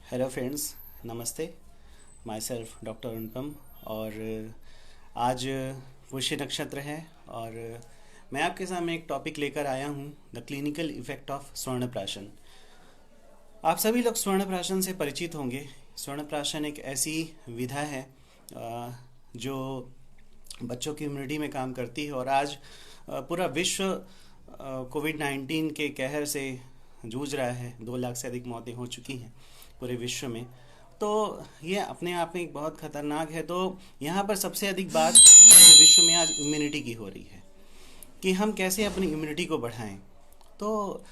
Hello friends, नमस्ते। My self doctor अनुपम। और आज पुष्य नक्षत्र है और मैं आपके सामने एक टॉपिक लेकर आया हूँ, द क्लिनिकल इफ़ेक्ट ऑफ स्वर्ण प्राशन। आप सभी लोग स्वर्ण प्राशन से परिचित होंगे। स्वर्ण प्राशन एक ऐसी विधा है जो बच्चों की इम्यूनिटी में काम करती है। और आज पूरा विश्व कोविड-19 के कहर से जूझ रहा है। 2 लाख से अधिक मौतें हो चुकी हैं पूरे विश्व में। तो ये अपने आप में एक बहुत खतरनाक है। तो यहाँ पर सबसे अधिक बात पूरे विश्व में आज इम्यूनिटी की हो रही है कि हम कैसे अपनी इम्यूनिटी को बढ़ाएं। तो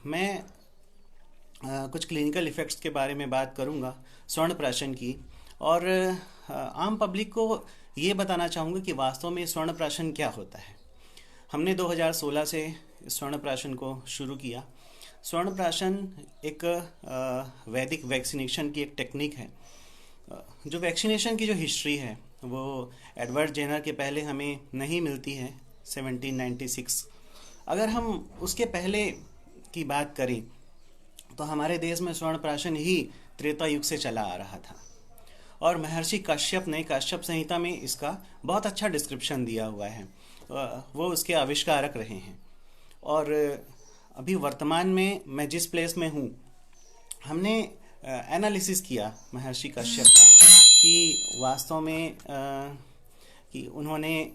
मैं कुछ क्लिनिकल इफ़ेक्ट्स के बारे में बात करूंगा स्वर्ण प्राशन की। और आम पब्लिक को ये बताना चाहूँगा कि वास्तव में स्वर्ण प्राशन क्या होता है। हमने 2016 से स्वर्ण प्राशन को शुरू किया। स्वर्ण प्राशन एक वैदिक वैक्सीनेशन की एक टेक्निक है। जो वैक्सीनेशन की जो हिस्ट्री है वो एडवर्ड जेनर के पहले हमें नहीं मिलती है, 1796। अगर हम उसके पहले की बात करें तो हमारे देश में स्वर्ण प्राशन ही त्रेता युग से चला आ रहा था। और महर्षि कश्यप ने काश्यप संहिता में इसका बहुत अच्छा डिस्क्रिप्शन दिया हुआ है। वो उसके आविष्कारक रहे हैं। और अभी वर्तमान में मैं जिस प्लेस में हूँ, हमने एनालिसिस किया महर्षि कश्यप का कि वास्तव में कि उन्होंने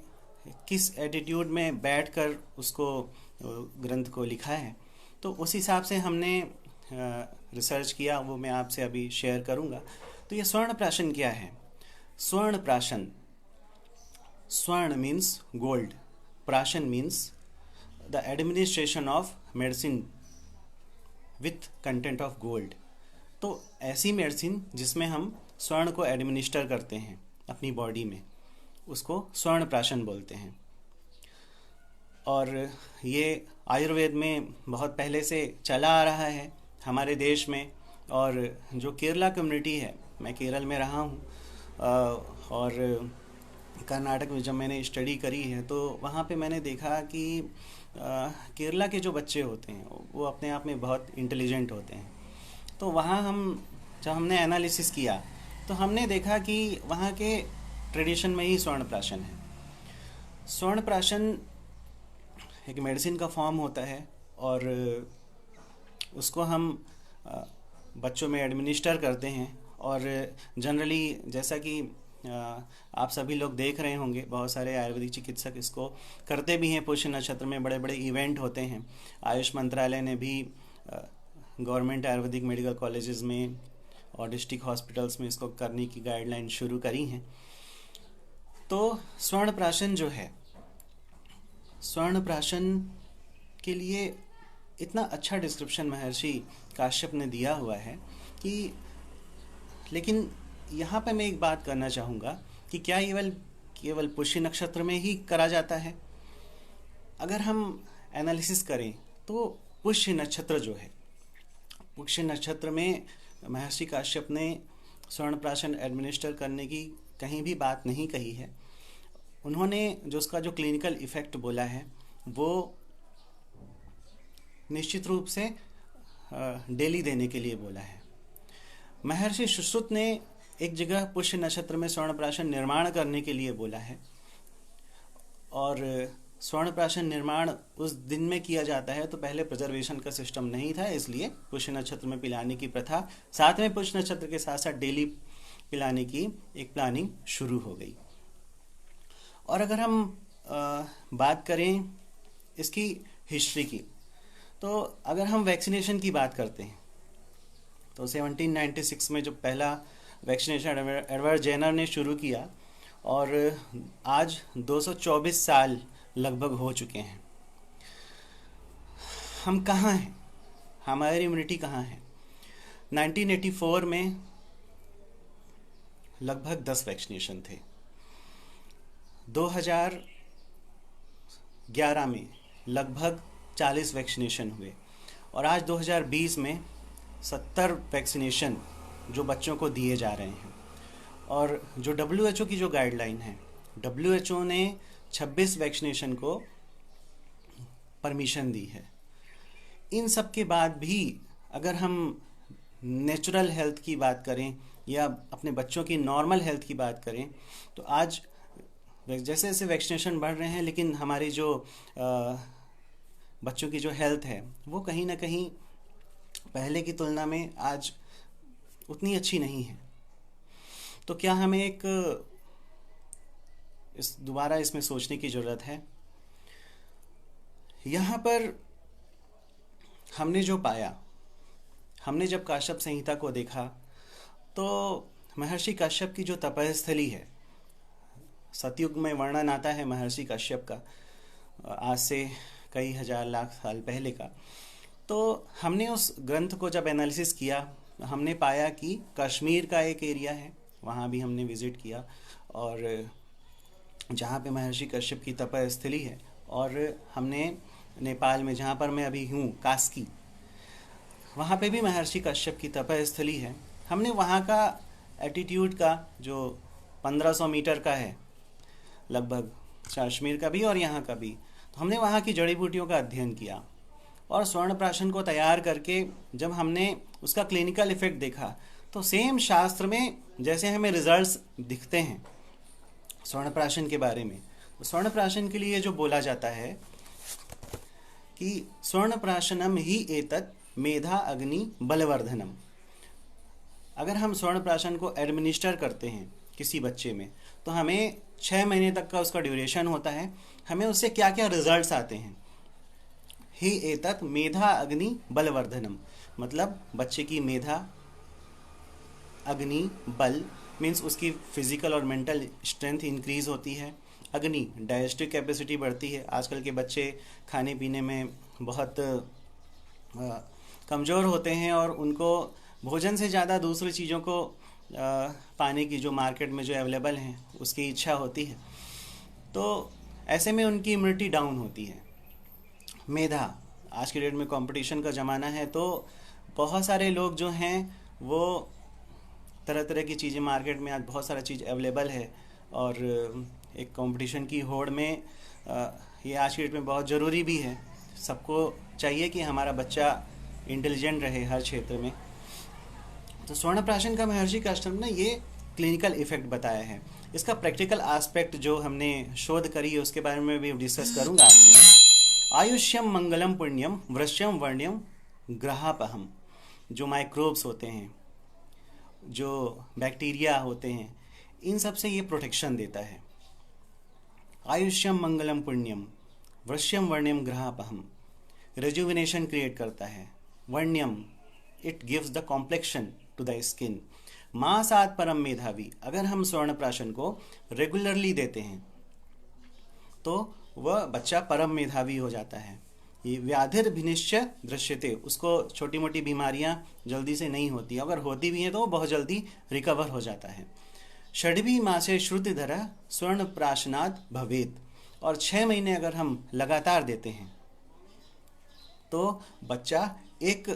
किस एटीट्यूड में बैठकर उसको ग्रंथ को लिखा है। तो उस हिसाब से हमने रिसर्च किया, वो मैं आपसे अभी शेयर करूँगा। तो ये स्वर्ण प्राशन क्या है? स्वर्ण प्राशन, स्वर्ण मीन्स गोल्ड, प्राशन means the administration of medicine with content of gold. तो ऐसी मेडिसिन जिसमें हम स्वर्ण को एडमिनिस्टर करते हैं अपनी बॉडी में, उसको स्वर्ण प्राशन बोलते हैं। और ये आयुर्वेद में बहुत पहले से चला आ रहा है हमारे देश में। और जो केरला कम्युनिटी है, मैं केरल में रहा हूँ और कर्नाटक में जब मैंने स्टडी करी है तो वहाँ पे मैंने देखा कि केरला के जो बच्चे होते हैं वो अपने आप में बहुत इंटेलिजेंट होते हैं। तो वहाँ जब हमने एनालिसिस किया तो हमने देखा कि वहाँ के ट्रेडिशन में ही स्वर्ण प्राशन है। स्वर्ण प्राशन एक मेडिसिन का फॉर्म होता है और उसको हम बच्चों में एडमिनिस्टर करते हैं। और जनरली जैसा कि आप सभी लोग देख रहे होंगे, बहुत सारे आयुर्वेदिक चिकित्सक इसको करते भी हैं। पुष्य नक्षत्र में बड़े बड़े इवेंट होते हैं। आयुष मंत्रालय ने भी गवर्नमेंट आयुर्वेदिक मेडिकल कॉलेजेस में और डिस्ट्रिक्ट हॉस्पिटल्स में इसको करने की गाइडलाइन शुरू करी हैं। तो स्वर्ण प्राशन जो है, स्वर्ण प्राशन के लिए इतना अच्छा डिस्क्रिप्शन महर्षि काश्यप ने दिया हुआ है कि, लेकिन यहाँ पे मैं एक बात करना चाहूँगा कि क्या केवल पुष्य नक्षत्र में ही करा जाता है? अगर हम एनालिसिस करें तो पुष्य नक्षत्र जो है, पुष्य नक्षत्र में महर्षि काश्यप ने स्वर्ण प्राशन एडमिनिस्टर करने की कहीं भी बात नहीं कही है। उन्होंने जो उसका जो क्लिनिकल इफ़ेक्ट बोला है वो निश्चित रूप से डेली देने के लिए बोला है। महर्षि सुश्रुत ने एक जगह पुष्य नक्षत्र में स्वर्ण प्राशन निर्माण करने के लिए बोला है। और स्वर्ण प्राशन निर्माण उस दिन में किया जाता है, तो पहले प्रिजर्वेशन का सिस्टम नहीं था, इसलिए पुष्य नक्षत्र में पिलाने की प्रथा, साथ में पुष्य नक्षत्र के साथ साथ डेली पिलाने की एक प्लानिंग शुरू हो गई। और अगर हम बात करें इसकी हिस्ट्री की, तो अगर हम वैक्सीनेशन की बात करते हैं तो 1796 में जो पहला वैक्सीनेशन एडवर्ड जेनर ने शुरू किया और आज 224 साल लगभग हो चुके हैं। हम कहाँ हैं? हमारी इम्यूनिटी कहाँ है? 1984 में लगभग 10 वैक्सीनेशन थे। 2011 में लगभग 40 वैक्सीनेशन हुए और आज 2020 में 70 वैक्सीनेशन जो बच्चों को दिए जा रहे हैं। और जो WHO की जो गाइडलाइन है, WHO ने 26 वैक्सीनेशन को परमिशन दी है। इन सब के बाद भी अगर हम नेचुरल हेल्थ की बात करें या अपने बच्चों की नॉर्मल हेल्थ की बात करें, तो आज जैसे जैसे वैक्सीनेशन बढ़ रहे हैं, लेकिन हमारी जो बच्चों की जो हेल्थ है वो कहीं ना कहीं पहले की तुलना में आज उतनी अच्छी नहीं है। तो क्या हमें एक इस दोबारा इसमें सोचने की ज़रूरत है। यहाँ पर हमने जो पाया, हमने जब काश्यप संहिता को देखा, तो महर्षि काश्यप की जो तपस्थली है, सतयुग में वर्णन आता है महर्षि काश्यप का, आज से कई हजार लाख साल पहले का। तो हमने उस ग्रंथ को जब एनालिसिस किया, हमने पाया कि कश्मीर का एक एरिया है, वहाँ भी हमने विज़िट किया, और जहाँ पे महर्षि कश्यप की तपस्थली है, और हमने नेपाल में, जहाँ पर मैं अभी हूँ, कास्की, वहाँ पे भी महर्षि कश्यप की तपस्थली है। हमने वहाँ का एटीट्यूड का जो 1500 मीटर का है लगभग, कश्मीर का भी और यहाँ का भी, तो हमने वहाँ की जड़ी बूटियों का अध्ययन किया, और स्वर्ण प्राशन को तैयार करके जब हमने उसका क्लिनिकल इफेक्ट देखा, तो सेम शास्त्र में जैसे हमें रिजल्ट्स दिखते हैं स्वर्ण प्राशन के बारे में। तो स्वर्ण प्राशन के लिए जो बोला जाता है कि स्वर्ण प्राशनम ही एतत् मेधा अग्नि बलवर्धनम। अगर हम स्वर्ण प्राशन को एडमिनिस्टर करते हैं किसी बच्चे में, तो हमें 6 महीने तक का उसका ड्यूरेशन होता है, हमें उससे क्या क्या रिजल्ट्स आते हैं। ही एतत् मेधा अग्नि बलवर्धनम, मतलब बच्चे की मेधा, अग्नि, बल मीन्स उसकी फिजिकल और मेंटल स्ट्रेंथ इंक्रीज होती है, अग्नि डाइजेस्टिव कैपेसिटी बढ़ती है। आजकल के बच्चे खाने पीने में बहुत कमज़ोर होते हैं, और उनको भोजन से ज़्यादा दूसरी चीज़ों को पाने की, जो मार्केट में जो अवेलेबल हैं, उसकी इच्छा होती है। तो ऐसे में उनकी इम्यूनिटी डाउन होती है। मेधा, आज के डेट में कंपटीशन का ज़माना है, तो बहुत सारे लोग जो हैं वो तरह तरह की चीज़ें, मार्केट में आज बहुत सारा चीज़ अवेलेबल है, और एक कंपटीशन की होड़ में ये आज के डेट में बहुत ज़रूरी भी है। सबको चाहिए कि हमारा बच्चा इंटेलिजेंट रहे हर क्षेत्र में। तो स्वर्ण प्राशन का महर्षि काश्यप ने ये क्लिनिकल इफेक्ट बताया है। इसका प्रैक्टिकल एस्पेक्ट जो हमने शोध करी है उसके बारे में भी डिस्कस करूंगा आपसे। आयुष्यम मंगलम पुण्यम वृश्यम वर्ण्यम ग्रहापहम। जो माइक्रोब्स होते हैं, जो बैक्टीरिया होते हैं, इन सब से ये प्रोटेक्शन देता है। आयुष्यम मंगलम पुण्यम वृश्यम वर्ण्यम ग्रहापहम, रेजुविनेशन क्रिएट करता है। वर्ण्यम, it gives the complexion to the skin. मासात परम मेधावी, अगर हम स्वर्ण प्राशन को रेगुलरली देते हैं तो वह बच्चा परम मेधावी हो जाता है। ये व्याधिर्भिनिश्च दृश्यते, उसको छोटी मोटी बीमारियां जल्दी से नहीं होती, अगर होती भी हैं तो वो बहुत जल्दी रिकवर हो जाता है। षड्भी मासे श्रुतिधर स्वर्ण प्राशनाद भवेत, और 6 महीने अगर हम लगातार देते हैं तो बच्चा एक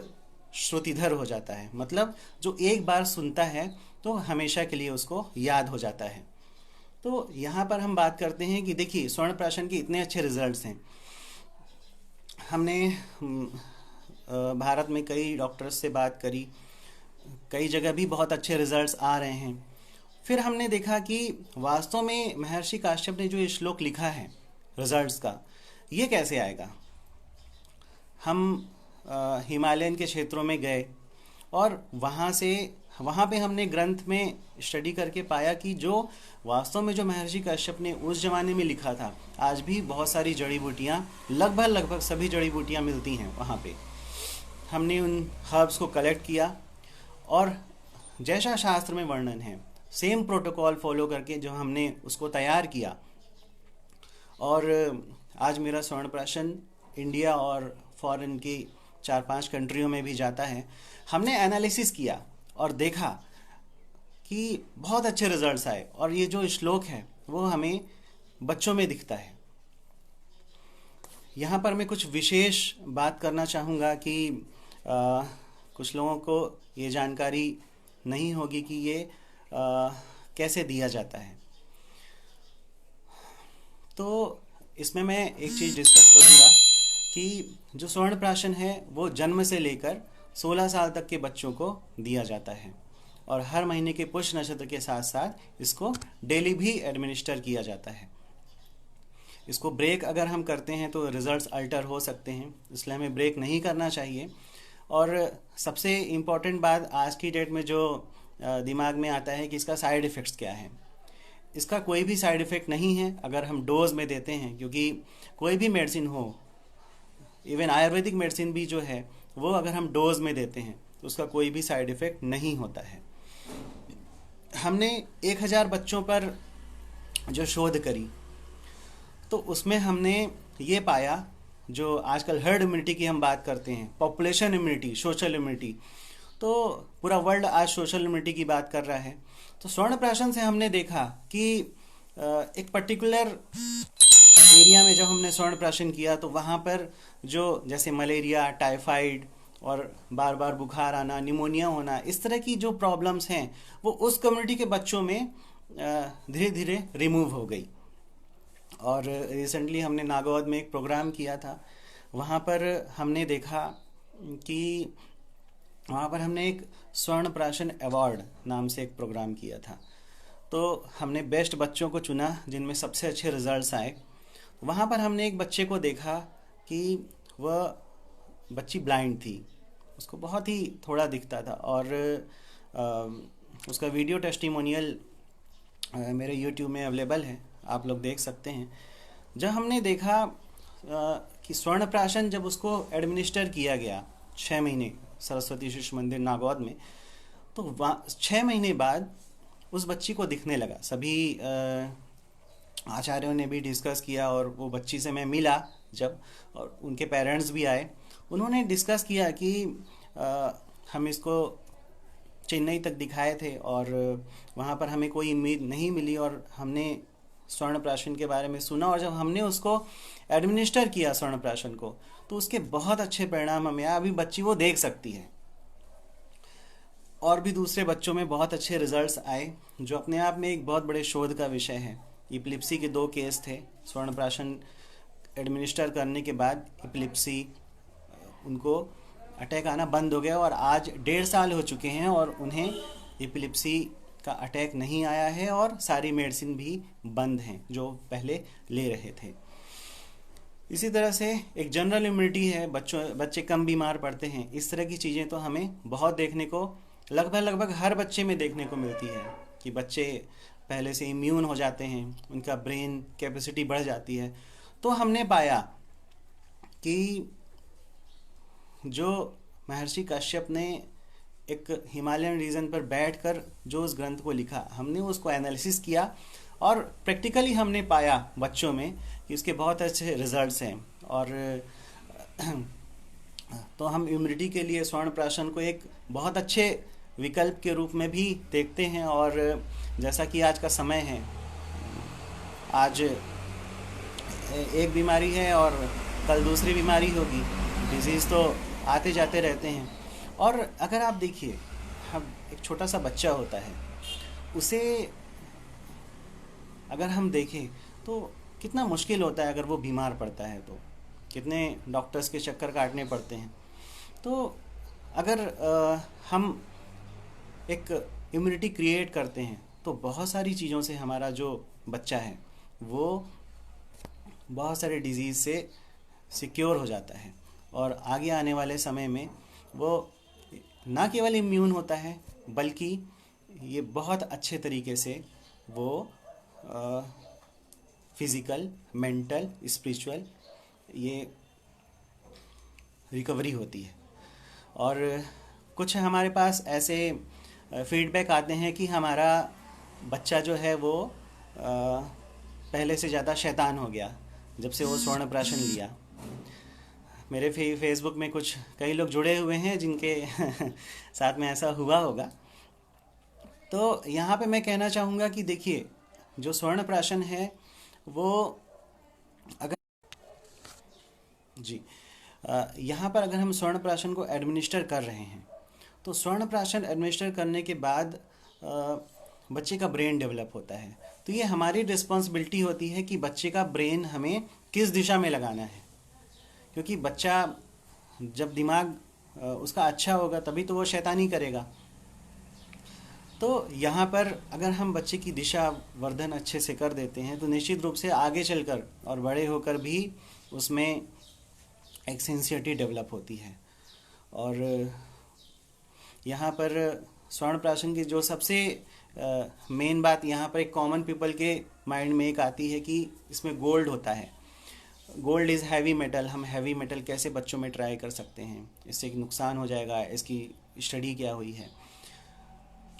श्रुतिधर हो जाता है, मतलब जो एक बार सुनता है तो हमेशा के लिए उसको याद हो जाता है। तो यहाँ पर हम बात करते हैं कि देखिए स्वर्ण प्राशन के इतने अच्छे रिजल्ट्स हैं। हमने भारत में कई डॉक्टर्स से बात करी, कई जगह भी बहुत अच्छे रिजल्ट्स आ रहे हैं। फिर हमने देखा कि वास्तव में महर्षि काश्यप ने जो ये श्लोक लिखा है रिजल्ट्स का, ये कैसे आएगा। हम हिमालयन के क्षेत्रों में गए, और वहाँ पे हमने ग्रंथ में स्टडी करके पाया कि जो वास्तव में जो महर्षि काश्यप ने उस ज़माने में लिखा था, आज भी बहुत सारी जड़ी बूटियाँ, लगभग सभी जड़ी बूटियाँ मिलती हैं वहाँ पे। हमने उन हर्ब्स को कलेक्ट किया, और जैसा शास्त्र में वर्णन है सेम प्रोटोकॉल फॉलो करके जो हमने उसको तैयार किया, और आज मेरा स्वर्ण प्राशन इंडिया और फॉरेन की 4-5 कंट्रियों में भी जाता है। हमने एनालिसिस किया और देखा कि बहुत अच्छे रिजल्ट्स आए, और ये जो श्लोक है वो हमें बच्चों में दिखता है। यहाँ पर मैं कुछ विशेष बात करना चाहूँगा कि कुछ लोगों को ये जानकारी नहीं होगी कि ये कैसे दिया जाता है। तो इसमें मैं एक चीज़ डिस्कस करूँगा कि जो स्वर्ण प्राशन है वो जन्म से लेकर 16 साल तक के बच्चों को दिया जाता है और हर महीने के पुष्य नक्षत्र के साथ साथ इसको डेली भी एडमिनिस्टर किया जाता है। इसको ब्रेक अगर हम करते हैं तो रिजल्ट्स अल्टर हो सकते हैं, इसलिए हमें ब्रेक नहीं करना चाहिए। और सबसे इम्पॉर्टेंट बात आज की डेट में जो दिमाग में आता है कि इसका साइड इफ़ेक्ट्स क्या है। इसका कोई भी साइड इफ़ेक्ट नहीं है अगर हम डोज में देते हैं, क्योंकि कोई भी मेडिसिन हो, इवन आयुर्वेदिक मेडिसिन भी जो है वो अगर हम डोज में देते हैं तो उसका कोई भी साइड इफ़ेक्ट नहीं होता है। हमने 1000 बच्चों पर जो शोध करी तो उसमें हमने ये पाया, जो आजकल हर्ड इम्यूनिटी की हम बात करते हैं, पॉपुलेशन इम्यूनिटी, सोशल इम्यूनिटी, तो पूरा वर्ल्ड आज सोशल इम्यूनिटी की बात कर रहा है। तो स्वर्ण प्राशन से हमने देखा कि एक पर्टिकुलर एरिया में जब हमने स्वर्ण प्राशन किया तो वहाँ पर जो जैसे मलेरिया, टाइफाइड और बार बार बुखार आना, निमोनिया होना, इस तरह की जो प्रॉब्लम्स हैं वो उस कम्युनिटी के बच्चों में धीरे धीरे रिमूव हो गई। और रिसेंटली हमने नागौद में एक प्रोग्राम किया था, वहाँ पर हमने देखा कि वहाँ पर हमने एक स्वर्ण प्राशन अवार्ड नाम से एक प्रोग्राम किया था। तो हमने बेस्ट बच्चों को चुना जिनमें सबसे अच्छे रिजल्ट्स आए। वहाँ पर हमने एक बच्चे को देखा कि वह बच्ची ब्लाइंड थी, उसको बहुत ही थोड़ा दिखता था और उसका वीडियो टेस्टिमोनियल मेरे यूट्यूब में अवेलेबल है, आप लोग देख सकते हैं। जब हमने देखा कि स्वर्ण प्राशन जब उसको एडमिनिस्टर किया गया 6 महीने सरस्वती शिशु मंदिर नागौद में, तो 6 महीने बाद उस बच्ची को दिखने लगा। सभी आचार्यों ने भी डिस्कस किया और वो बच्ची से मैं मिला जब, और उनके पेरेंट्स भी आए, उन्होंने डिस्कस किया कि हम इसको चेन्नई तक दिखाए थे और वहाँ पर हमें कोई उम्मीद नहीं मिली और हमने स्वर्ण प्राशन के बारे में सुना और जब हमने उसको एडमिनिस्टर किया स्वर्ण प्राशन को तो उसके बहुत अच्छे परिणाम हमें, अभी बच्ची वो देख सकती है। और भी दूसरे बच्चों में बहुत अच्छे रिजल्ट्स आए, जो अपने आप में एक बहुत बड़े शोध का विषय है। इपिलिप्सी के 2 केस थे, स्वर्ण प्राशन एडमिनिस्टर करने के बाद इपिलिप्सी उनको अटैक आना बंद हो गया और आज 1.5 साल हो चुके हैं और उन्हें इपिलिप्सी का अटैक नहीं आया है और सारी मेडिसिन भी बंद हैं जो पहले ले रहे थे। इसी तरह से एक जनरल इम्यूनिटी है, बच्चे कम बीमार पड़ते हैं। इस तरह की चीज़ें तो हमें बहुत देखने को लगभग हर बच्चे में देखने को मिलती है कि बच्चे पहले से इम्यून हो जाते हैं, उनका ब्रेन कैपेसिटी बढ़ जाती है। तो हमने पाया कि जो महर्षि कश्यप ने एक हिमालयन रीजन पर बैठकर जो उस ग्रंथ को लिखा, हमने उसको एनालिसिस किया और प्रैक्टिकली हमने पाया बच्चों में कि उसके बहुत अच्छे रिजल्ट्स हैं। और तो हम इम्यूनिटी के लिए स्वर्ण प्राशन को एक बहुत अच्छे विकल्प के रूप में भी देखते हैं। और जैसा कि आज का समय है, आज एक बीमारी है और कल दूसरी बीमारी होगी, डिजीज़ तो आते जाते रहते हैं। और अगर आप देखिए, हम एक छोटा सा बच्चा होता है, उसे अगर हम देखें तो कितना मुश्किल होता है अगर वो बीमार पड़ता है तो कितने डॉक्टर्स के चक्कर काटने पड़ते हैं। तो अगर हम एक इम्यूनिटी क्रिएट करते हैं तो बहुत सारी चीज़ों से हमारा जो बच्चा है वो बहुत सारे डिजीज़ से सिक्योर हो जाता है और आगे आने वाले समय में वो ना केवल इम्यून होता है बल्कि ये बहुत अच्छे तरीके से वो फिज़िकल, मेंटल, स्पिरिचुअल ये रिकवरी होती है। और कुछ हमारे पास ऐसे फीडबैक आते हैं कि हमारा बच्चा जो है वो पहले से ज़्यादा शैतान हो गया जब से वो स्वर्ण प्राशन लिया। मेरे फेसबुक में कुछ कई लोग जुड़े हुए हैं जिनके साथ में ऐसा हुआ होगा। तो यहाँ पे मैं कहना चाहूँगा कि देखिए, जो स्वर्ण प्राशन है वो अगर जी यहाँ पर अगर हम स्वर्ण प्राशन को एडमिनिस्टर कर रहे हैं तो स्वर्ण प्राशन एडमिनिस्टर करने के बाद बच्चे का ब्रेन डेवलप होता है। तो ये हमारी रिस्पॉन्सिबिलिटी होती है कि बच्चे का ब्रेन हमें किस दिशा में लगाना है, क्योंकि बच्चा जब दिमाग उसका अच्छा होगा, तभी तो वो शैतानी करेगा। तो यहाँ पर अगर हम बच्चे की दिशा वर्धन अच्छे से कर देते हैं तो निश्चित रूप से आगे चलकर और बड़े होकर भी उसमें एक सिंसियरिटी डेवलप होती है। और यहाँ पर स्वर्ण प्राशन की जो सबसे मेन बात यहाँ पर एक कॉमन पीपल के माइंड में एक आती है कि इसमें गोल्ड होता है। गोल्ड इज़ हैवी मेटल, हम हैवी मेटल कैसे बच्चों में ट्राई कर सकते हैं, इससे एक नुकसान हो जाएगा, इसकी स्टडी क्या हुई है।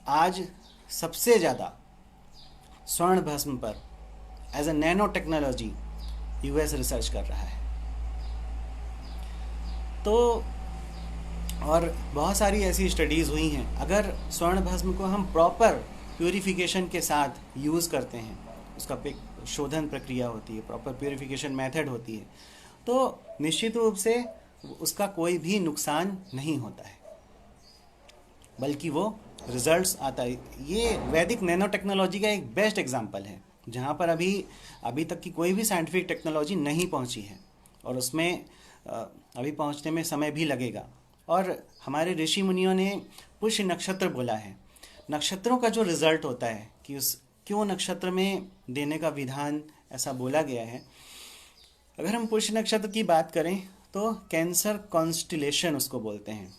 आज सबसे ज़्यादा स्वर्ण भस्म पर as a nanotechnology US research कर रहा है। तो और बहुत सारी ऐसी स्टडीज़ हुई हैं, अगर स्वर्ण भस्म को हम प्रॉपर प्यूरिफिकेशन के साथ यूज़ करते हैं, उसका शोधन प्रक्रिया होती है, प्रॉपर प्यूरिफिकेशन मेथड होती है, तो निश्चित रूप से उसका कोई भी नुकसान नहीं होता है, बल्कि वो रिजल्ट्स आता है। ये वैदिक नैनो टेक्नोलॉजी का एक बेस्ट एग्जांपल है, जहाँ पर अभी तक की कोई भी साइंटिफिक टेक्नोलॉजी नहीं पहुँची है, और उसमें अभी पहुँचने में समय भी लगेगा। और हमारे ऋषि मुनियों ने पुष्य नक्षत्र बोला है। नक्षत्रों का जो रिजल्ट होता है कि उस क्यों नक्षत्र में देने का विधान ऐसा बोला गया है। अगर हम पुष्य नक्षत्र की बात करें तो कैंसर कॉन्स्टिलेशन उसको बोलते हैं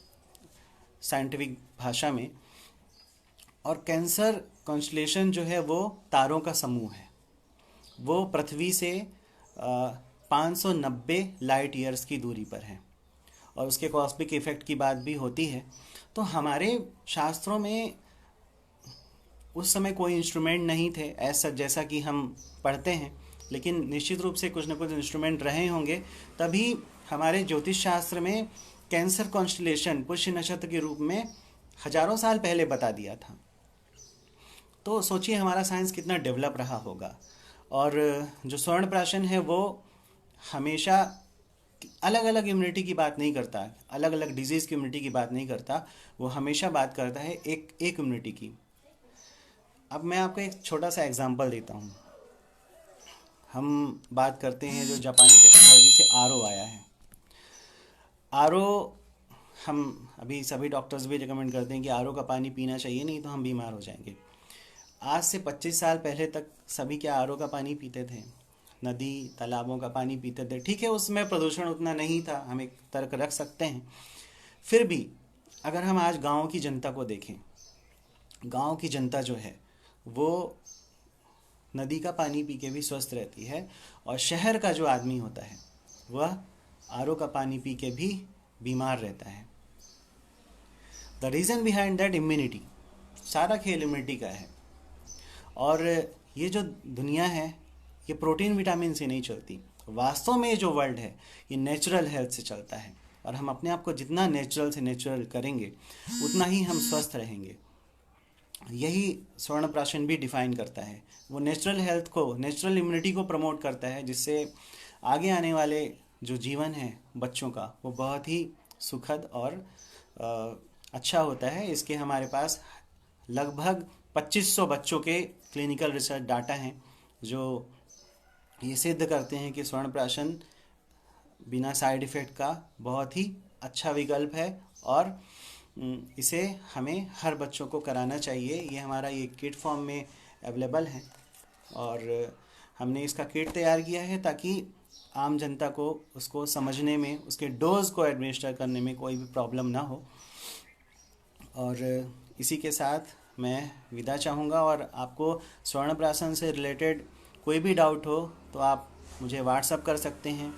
साइंटिफिक भाषा में। और कैंसर कॉन्स्टिलेशन जो है वो तारों का समूह है। वो पृथ्वी से 590 लाइट ईयर्स की दूरी पर है, और उसके कॉस्मिक इफेक्ट की बात भी होती है। तो हमारे शास्त्रों में उस समय कोई इंस्ट्रूमेंट नहीं थे ऐसा जैसा कि हम पढ़ते हैं, लेकिन निश्चित रूप से कुछ न कुछ इंस्ट्रूमेंट रहे होंगे, तभी हमारे ज्योतिष शास्त्र में कैंसर कॉन्स्टिलेशन पुष्य नक्षत्र के रूप में हजारों साल पहले बता दिया था। तो सोचिए हमारा साइंस कितना डेवलप रहा होगा। और जो स्वर्ण प्राशन है वो हमेशा अलग अलग इम्यूनिटी की बात नहीं करता, अलग अलग डिजीज़ की इम्यूनिटी की बात नहीं करता, वो हमेशा बात करता है एक इम्यूनिटी की। अब मैं आपको एक छोटा सा एग्जांपल देता हूँ। हम बात करते हैं जो जापानी टेक्नोलॉजी से आरओ आया है। आरओ हम अभी सभी डॉक्टर्स भी रिकमेंड करते हैं कि आरओ का पानी पीना चाहिए, नहीं तो हम बीमार हो जाएंगे। आज से 25 साल पहले तक सभी क्या आरओ का पानी पीते थे? नदी तालाबों का पानी पीते थे। ठीक है, उसमें प्रदूषण उतना नहीं था, हम एक तर्क रख सकते हैं। फिर भी अगर हम आज गांव की जनता को देखें, गांव की जनता जो है वो नदी का पानी पी के भी स्वस्थ रहती है, और शहर का जो आदमी होता है वह आरओ का पानी पी के भी बीमार रहता है। The reason behind that immunity, सारा खेल इम्यूनिटी का है। और ये जो दुनिया है ये प्रोटीन विटामिन से नहीं चलती। वास्तव में जो वर्ल्ड है ये नेचुरल हेल्थ से चलता है, और हम अपने आप को जितना नेचुरल से नेचुरल करेंगे उतना ही हम स्वस्थ रहेंगे। यही स्वर्ण प्राशन भी डिफाइन करता है। वो नेचुरल हेल्थ को, नेचुरल इम्यूनिटी को प्रमोट करता है, जिससे आगे आने वाले जो जीवन है बच्चों का वो बहुत ही सुखद और अच्छा होता है। इसके हमारे पास लगभग 2500 बच्चों के क्लिनिकल रिसर्च डाटा हैं जो ये सिद्ध करते हैं कि स्वर्ण प्राशन बिना साइड इफ़ेक्ट का बहुत ही अच्छा विकल्प है, और इसे हमें हर बच्चों को कराना चाहिए। ये हमारा ये किट फॉर्म में अवेलेबल है, और हमने इसका किट तैयार किया है ताकि आम जनता को उसको समझने में, उसके डोज को एडमिनिस्टर करने में कोई भी प्रॉब्लम ना हो। और इसी के साथ मैं विदा चाहूँगा, और आपको स्वर्ण प्राशन से रिलेटेड कोई भी डाउट हो तो आप मुझे व्हाट्सअप कर सकते हैं,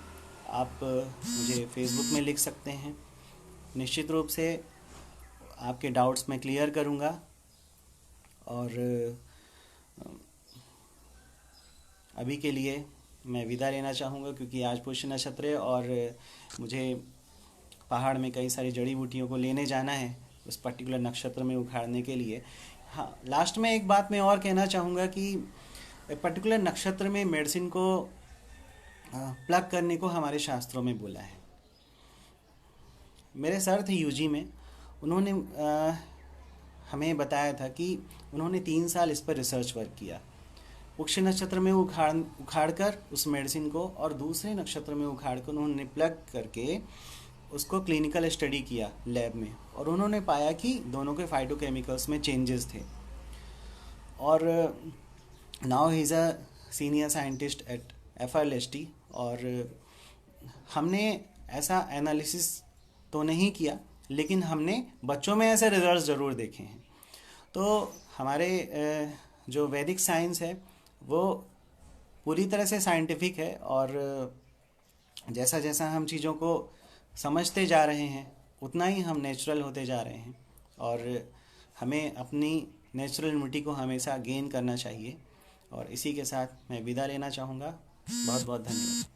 आप मुझे फेसबुक में लिख सकते हैं। निश्चित रूप से आपके डाउट्स मैं क्लियर करूँगा। और अभी के लिए मैं विदा लेना चाहूँगा, क्योंकि आज पुष्य नक्षत्र है और मुझे पहाड़ में कई सारी जड़ी बूटियों को लेने जाना है उस पर्टिकुलर नक्षत्र में उखाड़ने के लिए। हाँ, लास्ट में एक बात मैं और कहना चाहूँगा कि पर्टिकुलर नक्षत्र में मेडिसिन को प्लग करने को हमारे शास्त्रों में बोला है। मेरे सर थे यूजी में, उन्होंने हमें बताया था कि उन्होंने 3 साल इस पर रिसर्च वर्क किया। पुष्य नक्षत्र में उखाड़ कर उस मेडिसिन को और दूसरे नक्षत्र में उखाड़ कर उन्होंने प्लग करके उसको क्लिनिकल स्टडी किया लैब में, और उन्होंने पाया कि दोनों के फाइटोकेमिकल्स में चेंजेस थे। और now he is a senior scientist at FRLST। और हमने ऐसा एनालिसिस तो नहीं किया, लेकिन हमने बच्चों में ऐसे रिजल्ट्स ज़रूर देखे हैं। तो हमारे जो वैदिक साइंस है वो पूरी तरह से साइंटिफिक है, और जैसा जैसा हम चीज़ों को समझते जा रहे हैं उतना ही हम नेचुरल होते जा रहे हैं, और हमें अपनी नेचुरलिटी को हमेशा गेन करना चाहिए। और इसी के साथ मैं विदा लेना चाहूँगा। बहुत बहुत धन्यवाद।